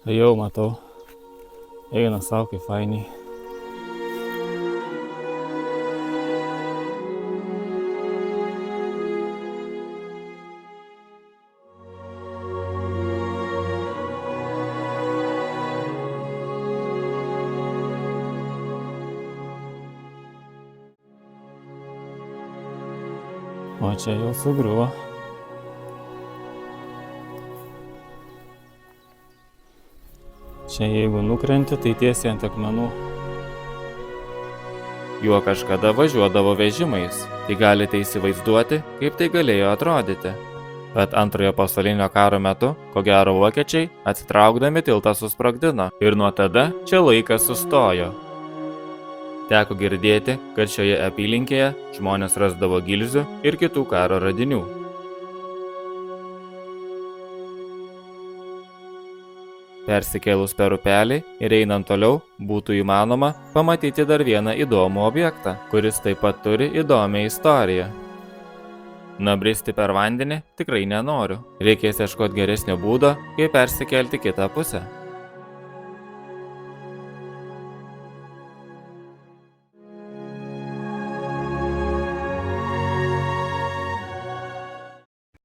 Jau matau. Eina savo kaip fainiai. O čia jau sugriuvo. Čia jeigu nukrenti, tai tiesiai ant akmenų. Juo kažkada važiuodavo vežimais, tai galite įsivaizduoti, kaip tai galėjo atrodyti. Bet antrojo pasaulinio karo metu, ko gero vokiečiai, atsitraukdami tiltą susprogdino ir nuo tada čia laikas sustojo. Teko girdėti, kad šioje apylinkėje žmonės rasdavo gilzių ir kitų karo radinių. Persikėlus per upelį ir einant toliau, būtų įmanoma pamatyti dar vieną įdomų objektą, kuris taip pat turi įdomią istoriją. Nabristi per vandenį tikrai nenoriu. Reikės ieškoti geresnio būdo, kaip persikelti kitą pusę.